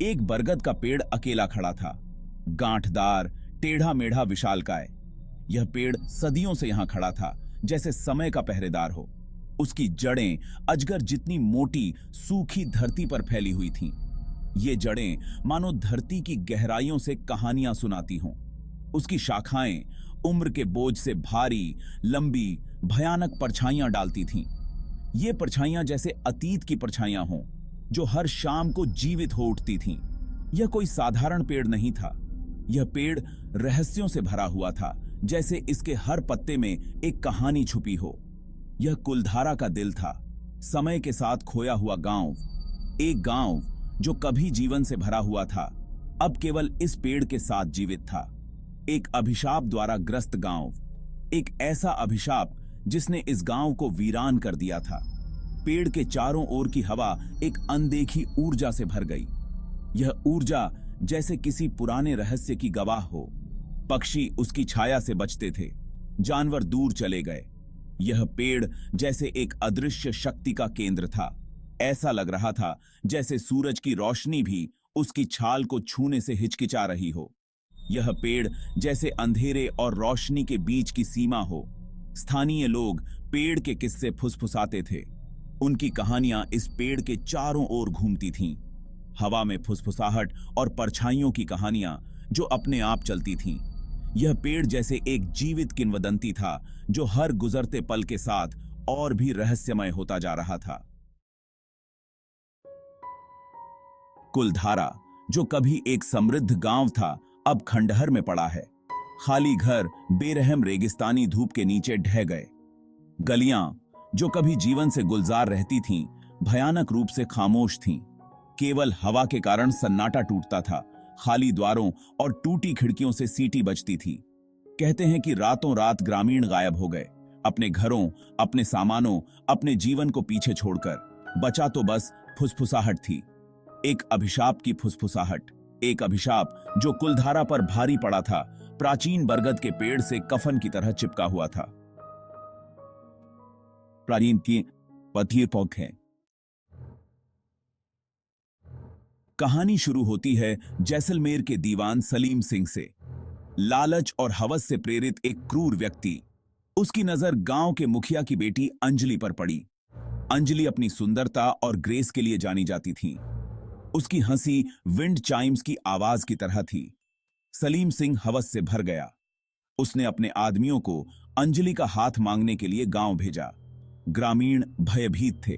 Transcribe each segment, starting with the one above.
एक बरगद का पेड़ अकेला खड़ा था, गांठदार, टेढ़ा मेढ़ा, विशालकाय। यह पेड़ सदियों से यहां खड़ा था, जैसे समय का पहरेदार हो। उसकी जड़ें अजगर जितनी मोटी, सूखी धरती पर फैली हुई थीं। ये जड़ें मानो धरती की गहराइयों से कहानियां सुनाती हों। उसकी शाखाएं उम्र के बोझ से भारी, लंबी, भयानक परछाइयां डालती थीं। ये परछाइयां जैसे अतीत की परछाइयां हों, जो हर शाम को जीवित हो उठती थीं। यह कोई साधारण पेड़ नहीं था। यह पेड़ रहस्यों से भरा हुआ था, जैसे इसके हर पत्ते में एक कहानी छुपी हो। यह कुलधारा का दिल था, समय के साथ खोया हुआ गांव। एक गांव जो कभी जीवन से भरा हुआ था, अब केवल इस पेड़ के साथ जीवित था। एक अभिशाप द्वारा ग्रस्त गांव, एक ऐसा अभिशाप जिसने इस गांव को वीरान कर दिया था। पेड़ के चारों ओर की हवा एक अनदेखी ऊर्जा से भर गई। यह ऊर्जा जैसे किसी पुराने रहस्य की गवाह हो। पक्षी उसकी छाया से बचते थे, जानवर दूर चले गए। यह पेड़ जैसे एक अदृश्य शक्ति का केंद्र था। ऐसा लग रहा था जैसे सूरज की रोशनी भी उसकी छाल को छूने से हिचकिचा रही हो। यह पेड़ जैसे अंधेरे और रोशनी के बीच की सीमा हो। स्थानीय लोग पेड़ के किस्से फुसफुसाते थे। उनकी कहानियां इस पेड़ के चारों ओर घूमती थीं। हवा में फुसफुसाहट और परछाइयों की कहानियां जो अपने आप चलती थीं। यह पेड़ जैसे एक जीवित किंवदंती था, जो हर गुजरते पल के साथ और भी रहस्यमय होता जा रहा था। कुलधारा, जो कभी एक समृद्ध गांव था, अब खंडहर में पड़ा है। खाली घर बेरहम रेगिस्तानी धूप के नीचे ढह गए। गलियां, जो कभी जीवन से गुलजार रहती थीं, भयानक रूप से खामोश थीं। केवल हवा के कारण सन्नाटा टूटता था। खाली द्वारों और टूटी खिड़कियों से सीटी बजती थी। कहते हैं कि रातों रात ग्रामीण गायब हो गए, अपने घरों, अपने सामानों, अपने जीवन को पीछे छोड़कर। बचा तो बस फुसफुसाहट थी, एक अभिशाप की फुसफुसाहट। एक अभिशाप जो कुलधारा पर भारी पड़ा था, प्राचीन बरगद के पेड़ से कफन की तरह चिपका हुआ था। प्राचीन की पथीर पौक है। कहानी शुरू होती है जैसलमेर के दीवान सलीम सिंह से। लालच और हवस से प्रेरित एक क्रूर व्यक्ति। उसकी नजर गांव के मुखिया की बेटी अंजलि पर पड़ी। अंजलि अपनी सुंदरता और ग्रेस के लिए जानी जाती थी। उसकी हंसी विंड चाइम्स की आवाज की तरह थी। सलीम सिंह हवस से भर गया। उसने अपने आदमियों को अंजलि का हाथ मांगने के लिए गांव भेजा। ग्रामीण भयभीत थे।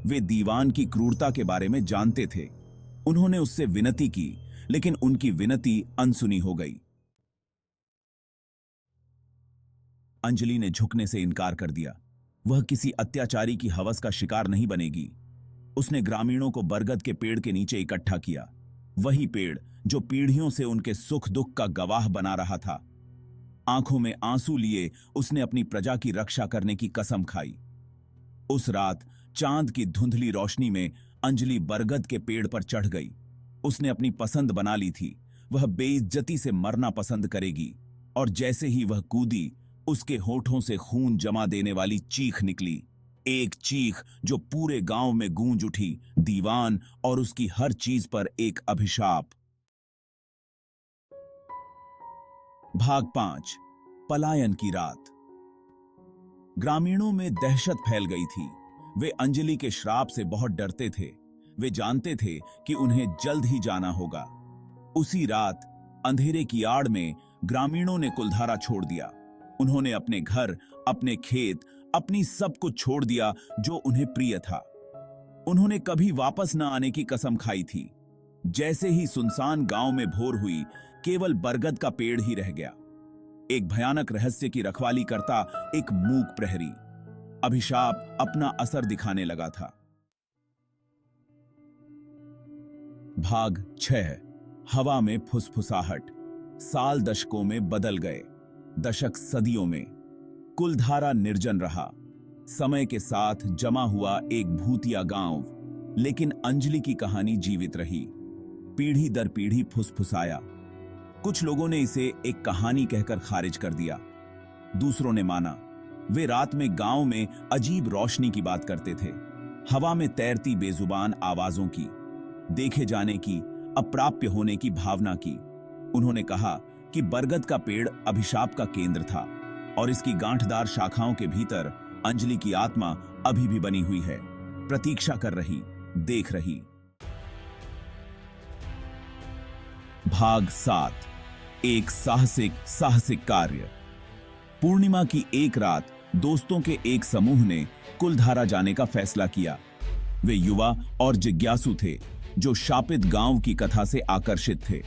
वे दीवान की क्रूरता के बारे में जानते थे। उन्होंने उससे विनती की, लेकिन उनकी विनती अनसुनी हो गई। अंजलि ने झुकने से इनकार कर दिया। वह किसी अत्याचारी की हवस का शिकार नहीं बनेगी। उसने ग्रामीणों को बरगद के पेड़ के नीचे इकट्ठा किया। वही पेड़ जो पीढ़ियों से उनके सुख दुख का गवाह बना रहा था। आंखों में आंसू लिए उसने अपनी प्रजा की रक्षा करने की कसम खाई। उस रात चांद की धुंधली रोशनी में अंजलि बरगद के पेड़ पर चढ़ गई। उसने अपनी पसंद बना ली थी। वह बेइज्जती से मरना पसंद करेगी। और जैसे ही वह कूदी, उसके होठों से खून जमा देने वाली चीख निकली। एक चीख जो पूरे गांव में गूंज उठी। दीवान और उसकी हर चीज पर एक अभिशाप। भाग 5। पलायन की रात। ग्रामीणों में दहशत फैल गई थी। वे अंजलि के श्राप से बहुत डरते थे। वे जानते थे कि उन्हें जल्द ही जाना होगा। उसी रात अंधेरे की आड़ में ग्रामीणों ने कुलधारा छोड़ दिया। उन्होंने अपने घर, अपने खेत, अपनी सब कुछ छोड़ दिया जो उन्हें प्रिय था। उन्होंने कभी वापस न आने की कसम खाई थी। जैसे ही सुनसान गांव में भोर हुई, केवल बरगद का पेड़ ही रह गया। एक भयानक रहस्य की रखवाली करता एक मूक प्रहरी। अभिशाप अपना असर दिखाने लगा था। भाग 6। हवा में फुसफुसाहट। साल दशकों में बदल गए, दशक सदियों में। कुलधारा निर्जन रहा, समय के साथ जमा हुआ एक भूतिया गांव। लेकिन अंजलि की कहानी जीवित रही। पीढ़ी दर पीढ़ी फुसफुसाया। कुछ लोगों ने इसे एक कहानी कहकर खारिज कर दिया। दूसरों ने माना। वे रात में गांव में अजीब रोशनी की बात करते थे, हवा में तैरती बेजुबान आवाजों की, देखे जाने की, अप्राप्य होने की भावना की। उन्होंने कहा कि बरगद का पेड़ अभिशाप का केंद्र था और इसकी गांठदार शाखाओं के भीतर अंजलि की आत्मा अभी भी बनी हुई है, प्रतीक्षा कर रही, देख रही। भाग 7। एक साहसिक कार्य। पूर्णिमा की एक रात दोस्तों के एक समूह ने कुलधारा जाने का फैसला किया। वे युवा और जिज्ञासु थे जो शापित गांव की कथा से आकर्षित थे।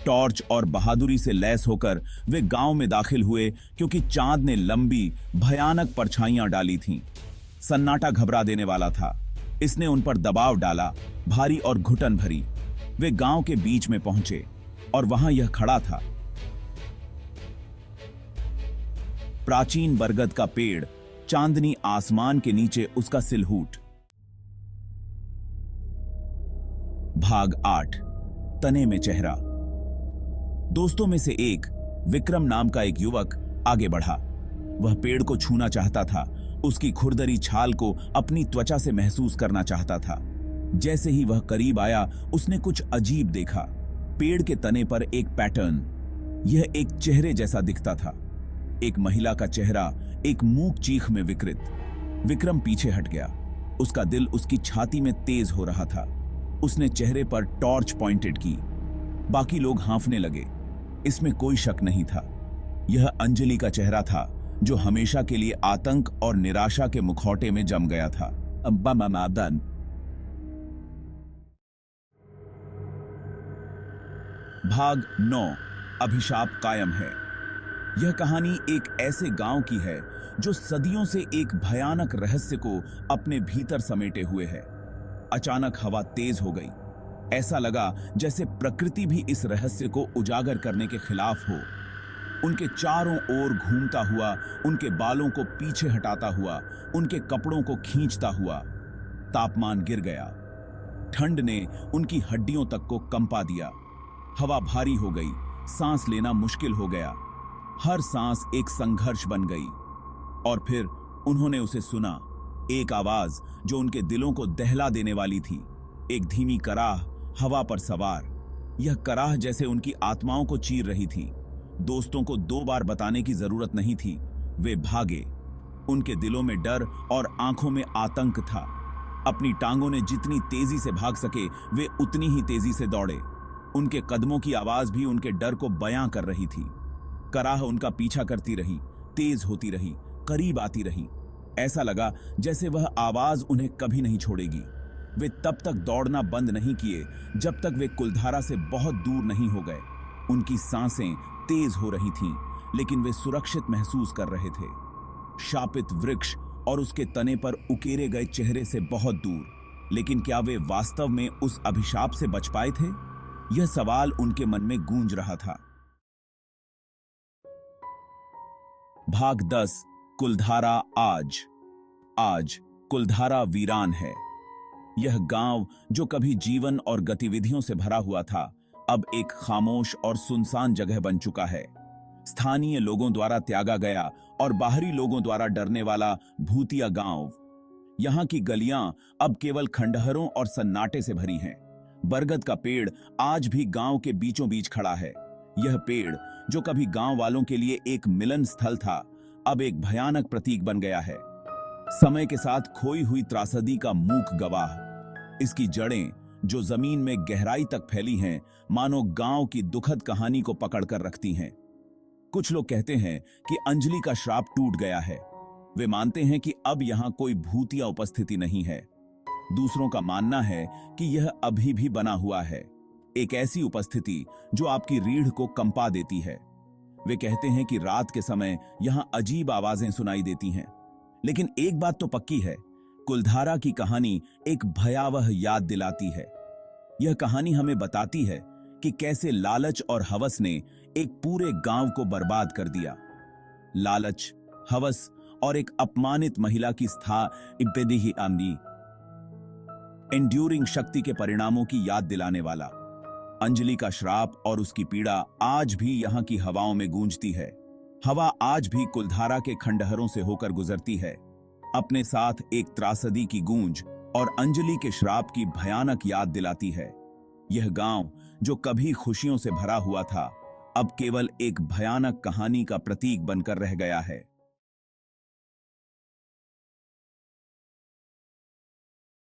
टॉर्च और बहादुरी से लैस होकर वे गांव में दाखिल हुए क्योंकि चांद ने लंबी भयानक परछाइयां डाली थीं। सन्नाटा घबरा देने वाला था। इसने उन पर दबाव डाला, भारी और घुटन भरी। वे गांव के बीच में पहुंचे और वहां यह खड़ा था, प्राचीन बरगद का पेड़, चांदनी आसमान के नीचे उसका सिलहूट। भाग 8। तने में चेहरा। दोस्तों में से एक, विक्रम नाम का एक युवक आगे बढ़ा। वह पेड़ को छूना चाहता था, उसकी खुरदरी छाल को अपनी त्वचा से महसूस करना चाहता था। जैसे ही वह करीब आया, उसने कुछ अजीब देखा। पेड़ के तने पर एक पैटर्न। यह एक चेहरे जैसा दिखता था, एक महिला का चेहरा, एक मूक चीख में विकृत। विक्रम पीछे हट गया। उसका दिल उसकी छाती में तेज हो रहा था। उसने चेहरे पर टॉर्च पॉइंटेड की। बाकी लोग हांफने लगे। इसमें कोई शक नहीं था, यह अंजलि का चेहरा था जो हमेशा के लिए आतंक और निराशा के मुखौटे में जम गया था। भाग 9। अभिशाप कायम है। यह कहानी एक ऐसे गांव की है जो सदियों से एक भयानक रहस्य को अपने भीतर समेटे हुए है। अचानक हवा तेज हो गई। ऐसा लगा जैसे प्रकृति भी इस रहस्य को उजागर करने के खिलाफ हो। उनके चारों ओर घूमता हुआ, उनके बालों को पीछे हटाता हुआ, उनके कपड़ों को खींचता हुआ। तापमान गिर गया। ठंड ने उनकी हड्डियों तक को कंपा दिया। हवा भारी हो गई, सांस लेना मुश्किल हो गया। हर सांस एक संघर्ष बन गई। और फिर उन्होंने उसे सुना, एक आवाज जो उनके दिलों को दहला देने वाली थी। एक धीमी कराह, हवा पर सवार। यह कराह जैसे उनकी आत्माओं को चीर रही थी। दोस्तों को 2 बार बताने की जरूरत नहीं थी। वे भागे। उनके दिलों में डर और आंखों में आतंक था। अपनी टांगों ने जितनी तेजी से भाग सके, वे उतनी ही तेजी से दौड़े। उनके कदमों की आवाज भी उनके डर को बयां कर रही थी। कराह उनका पीछा करती रही, तेज होती रही, करीब आती रही। ऐसा लगा जैसे वह आवाज उन्हें कभी नहीं छोड़ेगी। वे तब तक दौड़ना बंद नहीं किए जब तक वे कुलधारा से बहुत दूर नहीं हो गए। उनकी सांसें तेज हो रही थीं, लेकिन वे सुरक्षित महसूस कर रहे थे। शापित वृक्ष और उसके तने पर उकेरे गए चेहरे से बहुत दूर। लेकिन क्या वे वास्तव में उस अभिशाप से बच पाए थे? यह सवाल उनके मन में गूंज रहा था। भाग 10। कुलधारा आज कुलधारा वीरान है। यह गांव जो कभी जीवन और गतिविधियों से भरा हुआ था, अब एक खामोश और सुनसान जगह बन चुका है। स्थानीय लोगों द्वारा त्यागा गया और बाहरी लोगों द्वारा डरने वाला भूतिया गांव। यहां की गलियां अब केवल खंडहरों और सन्नाटे से भरी हैं। बरगद का पेड़ आज भी गांव के बीचों बीच खड़ा है। यह पेड़ जो कभी गांव वालों के लिए एक मिलन स्थल था, अब एक भयानक प्रतीक बन गया है। समय के साथ खोई हुई त्रासदी का मूक गवाह। इसकी जड़ें जो जमीन में गहराई तक फैली हैं, मानो गांव की दुखद कहानी को पकड़कर रखती हैं। कुछ लोग कहते हैं कि अंजलि का श्राप टूट गया है। वे मानते हैं कि अब यहां कोई भूतिया उपस्थिति नहीं है। दूसरों का मानना है कि यह अभी भी बना हुआ है, एक ऐसी उपस्थिति जो आपकी रीढ़ को कंपा देती है। वे कहते हैं कि रात के समय यहां अजीब आवाजें सुनाई देती हैं। लेकिन एक बात तो पक्की है, कुलधारा की कहानी एक भयावह याद दिलाती है। यह कहानी हमें बताती है कि कैसे लालच और हवस ने एक पूरे गांव को बर्बाद कर दिया। लालच, हवस और एक अपमानित महिला की एंड्यूरिंग शक्ति के परिणामों की याद दिलाने वाला। अंजलि का श्राप और उसकी पीड़ा आज भी यहां की हवाओं में गूंजती है। हवा आज भी कुलधारा के खंडहरों से होकर गुजरती है, अपने साथ एक त्रासदी की गूंज और अंजलि के श्राप की भयानक याद दिलाती है। यह गांव जो कभी खुशियों से भरा हुआ था, अब केवल एक भयानक कहानी का प्रतीक बनकर रह गया है।